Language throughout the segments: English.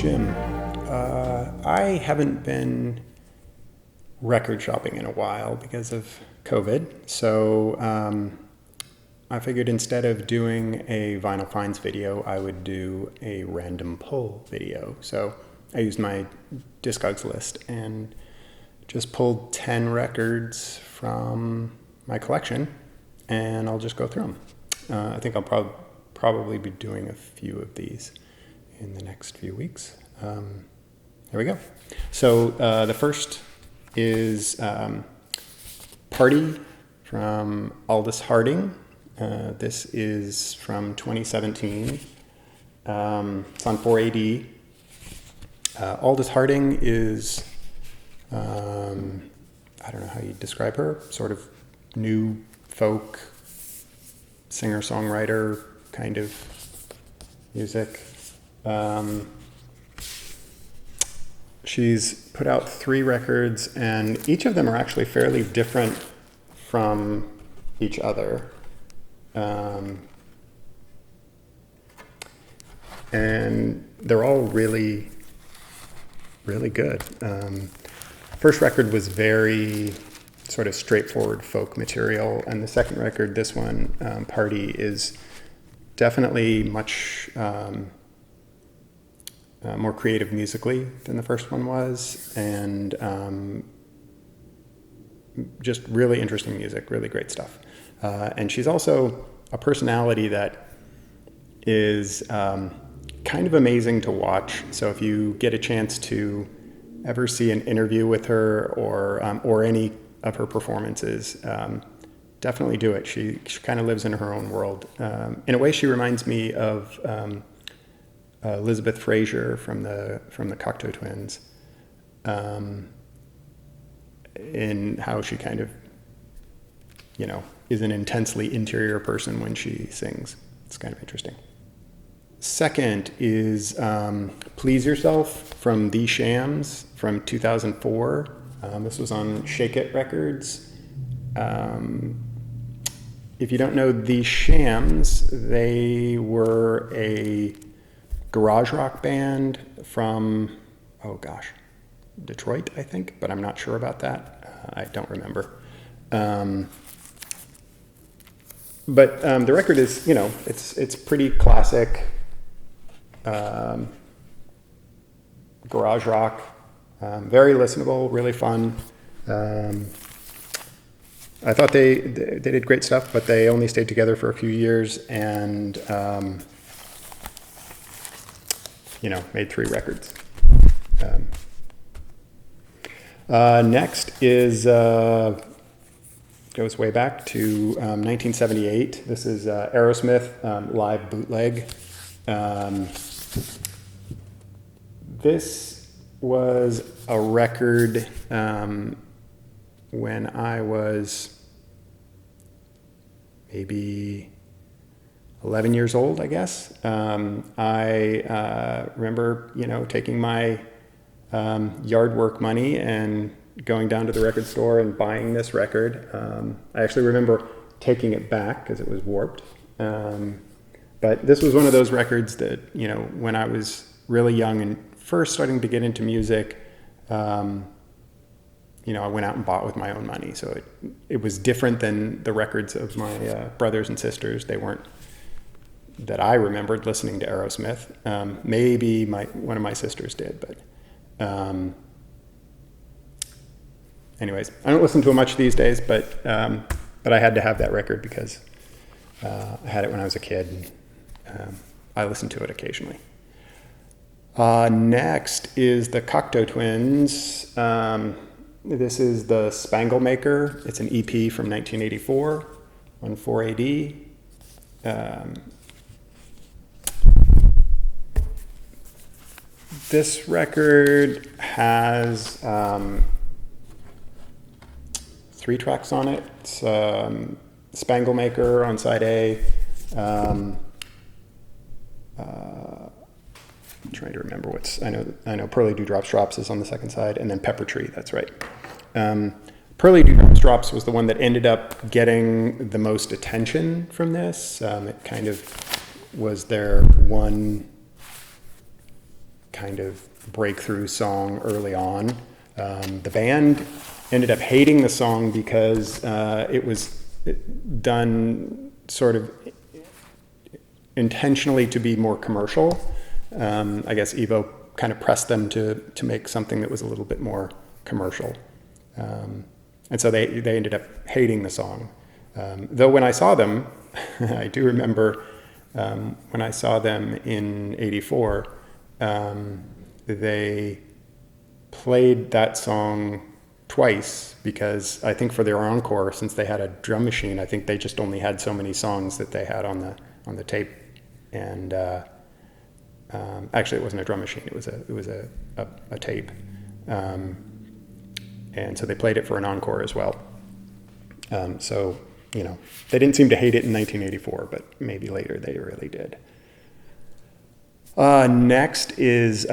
Jim. I haven't been record shopping in a while because of COVID, so I figured instead of doing a vinyl finds video, I would do a random pull video. So I used my Discogs list and just pulled 10 records from my collection, and I'll just go through them. I think I'll probably be doing a few of these in the next few weeks. Here we go. So the first is Party from Aldous Harding. This is from 2017. It's on 4AD. Aldous Harding is, I don't know how you describe her, sort of new folk singer-songwriter kind of music. She's put out 3 records, and each of them are actually fairly different from each other. And they're all really, really good. First record was very sort of straightforward folk material, and the second record, this one, Party, is definitely much more creative musically than the first one was, and just really interesting music, really great stuff. And she's also a personality that is kind of amazing to watch. So if you get a chance to ever see an interview with her or any of her performances, definitely do it. She kind of lives in her own world. In a way, she reminds me of Elizabeth Fraser from the Cocteau Twins, in how she kind of, is an intensely interior person when she sings. It's kind of interesting. Second is Please Yourself from The Shams from 2004. This was on Shake It Records. If you don't know The Shams, they were a garage rock band from, Detroit, I think, but I'm not sure about that. I don't remember. But the record is, it's pretty classic garage rock, very listenable, really fun. I thought they did great stuff, but they only stayed together for a few years and, made 3 records. Next is, goes way back to 1978. This is Aerosmith, live bootleg. This was a record when I was maybe 11 years old, I guess. I remember, taking my yard work money and going down to the record store and buying this record. I actually remember taking it back because it was warped. But this was one of those records that, when I was really young and first starting to get into music, I went out and bought with my own money. So it was different than the records of my brothers and sisters. They weren't that I remembered listening to Aerosmith. Maybe one of my sisters did, but anyways, I don't listen to it much these days, but I had to have that record because I had it when I was a kid. And, I listened to it occasionally. Next is the Cocteau Twins. This is the Spangle Maker. It's an EP from 1984 on 4AD. This record has 3 tracks on it. It's Spangle Maker on side A. I'm trying to remember I know Pearly Dewdrops Drops is on the second side, and then Pepper Tree, that's right. Pearly Dewdrops Drops was the one that ended up getting the most attention from this. It kind of was their one kind of breakthrough song early on. The band ended up hating the song because it was done sort of intentionally to be more commercial. I guess Evo kind of pressed them to make something that was a little bit more commercial. And so they ended up hating the song. Though when I saw them, I do remember when I saw them in '84, they played that song twice because I think for their encore, since they had a drum machine, I think they just only had so many songs that they had on the tape. And actually, it wasn't a drum machine; it was a tape. And so they played it for an encore as well. So, they didn't seem to hate it in 1984, but maybe later they really did. Next is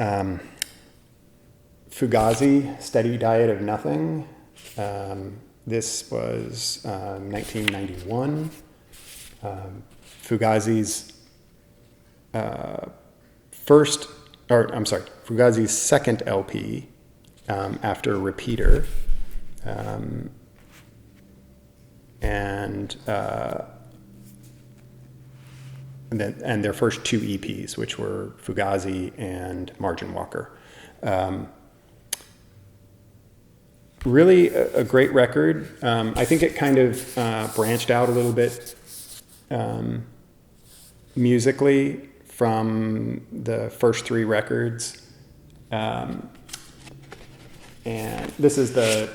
Fugazi, Steady Diet of Nothing. This was 1991. Fugazi's Fugazi's second LP after Repeater. And their first two EPs, which were Fugazi and Margin Walker. Really a great record. I think it kind of branched out a little bit musically from the first three records. And this is the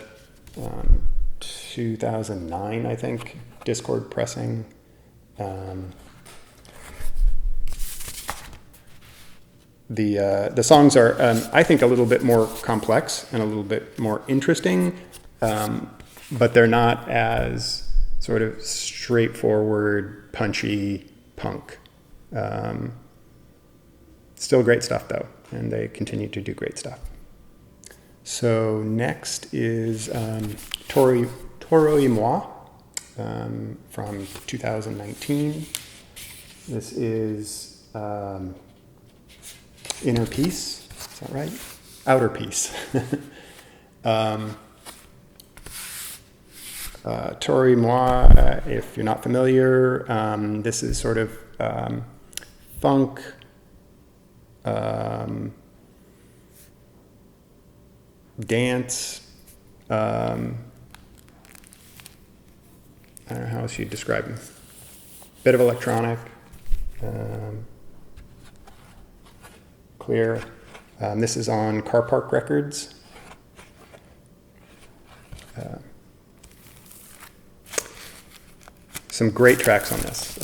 2009, I think, Discord pressing. The songs are, I think, a little bit more complex and a little bit more interesting, but they're not as sort of straightforward, punchy punk. Still great stuff, though, and they continue to do great stuff. So next is Tori Amos from 2019. This is Inner Peace, is that right? Outer Peace. Tori Amos, if you're not familiar, this is sort of funk, dance, I don't know how else you'd describe them. Bit of electronic, clear. This is on Car Park Records. Some great tracks on this.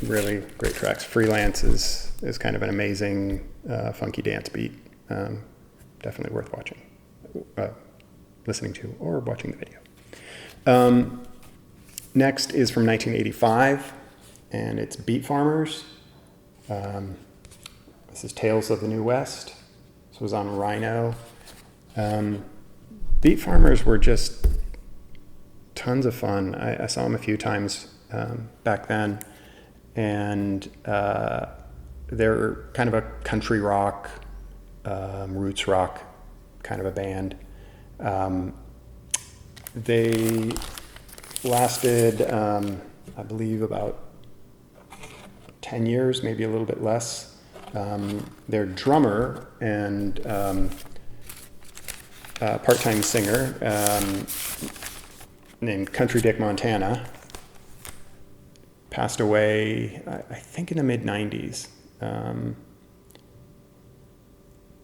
Really great tracks. Freelance is kind of an amazing funky dance beat. Definitely worth watching, listening to, or watching the video. Next is from 1985, and it's Beat Farmers. This is Tales of the New West. This was on Rhino. Beat Farmers were just tons of fun. I saw them a few times back then, and they're kind of a country rock, roots rock kind of a band. They lasted, I believe, about 10 years, maybe a little bit less. Their drummer and part-time singer named Country Dick Montana passed away, I think, in the mid-90s.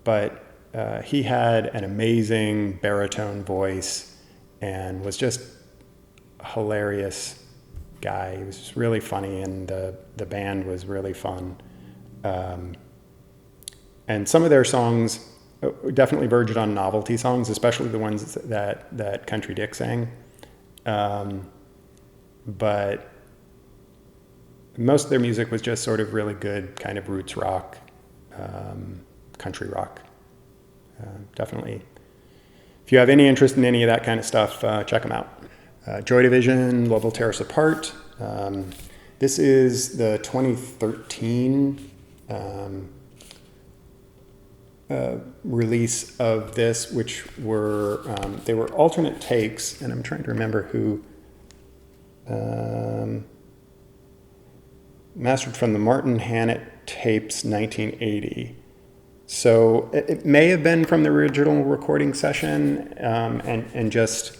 But he had an amazing baritone voice and was just a hilarious guy. He was just really funny, and the band was really fun. And some of their songs definitely verged on novelty songs, especially the ones that Country Dick sang. But most of their music was just sort of really good kind of roots rock, country rock. Definitely, if you have any interest in any of that kind of stuff, check them out. Joy Division, Love Will Tear Us Apart. This is the 2013 release of this, which were they were alternate takes, and I'm trying to remember who mastered from the Martin Hannett tapes 1980. So it may have been from the original recording session and just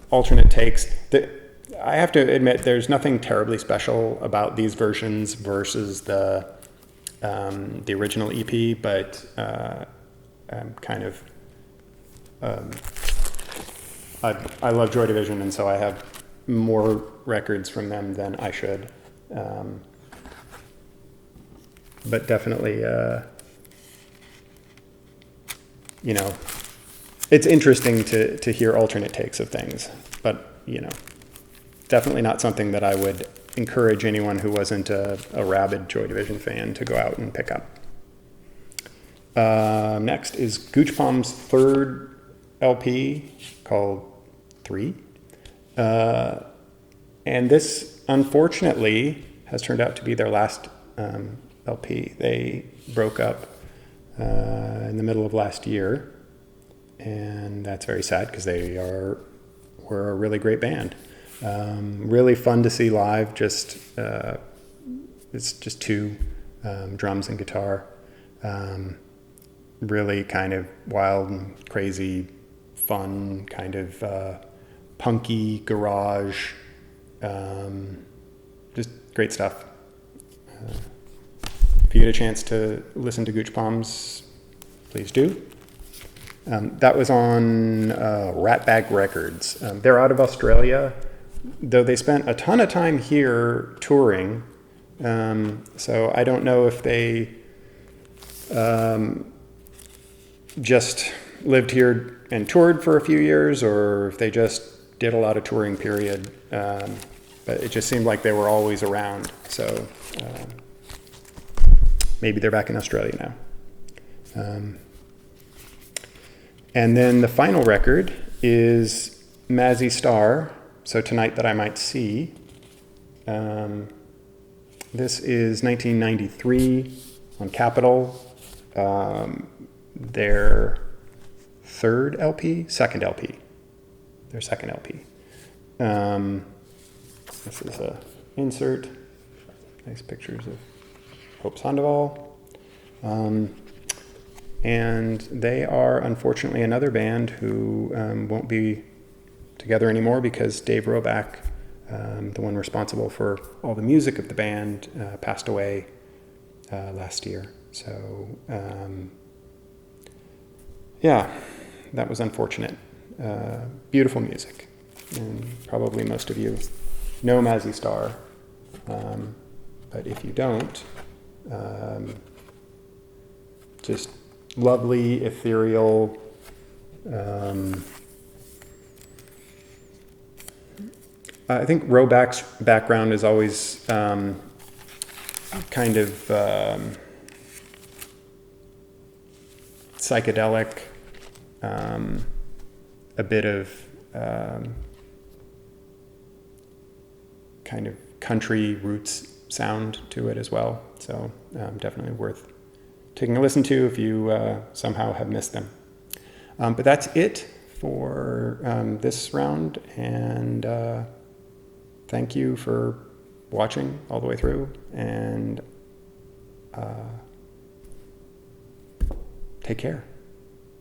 alternate takes. I have to admit, there's nothing terribly special about these versions versus the original EP, but I'm kind of I love Joy Division, and so I have more records from them than I should. But definitely, you know, it's interesting to hear alternate takes of things, but, you know, definitely not something that I would encourage anyone who wasn't a rabid Joy Division fan to go out and pick up. Next is Gooch Bombs' third LP called 3. And this, unfortunately, has turned out to be their last LP. They broke up in the middle of last year, and that's very sad because they were a really great band. Really fun to see live. Just it's just two drums and guitar. Really kind of wild and crazy, fun, kind of punky garage. Just great stuff. If you get a chance to listen to Gooch Bombs, please do. That was on Ratbag Records. They're out of Australia, though they spent a ton of time here touring. So I don't know if they just lived here and toured for a few years, or if they just did a lot of touring, period. But it just seemed like they were always around. So maybe they're back in Australia now. And then the final record is Mazzy Star, So Tonight That I Might See. This is 1993 on Capitol. Their second LP. Their second LP. This is a insert. Nice pictures of Hope Sandoval. And they are, unfortunately, another band who won't be together anymore because Dave Roback, the one responsible for all the music of the band, passed away last year. So, yeah, that was unfortunate. Beautiful music. And probably most of you know Mazzy Star. But if you don't, just lovely, ethereal, I think Roback's background is always kind of psychedelic, a bit of kind of country roots sound to it as well. So definitely worth taking a listen to if you somehow have missed them. But that's it for this round, and thank you for watching all the way through, and take care.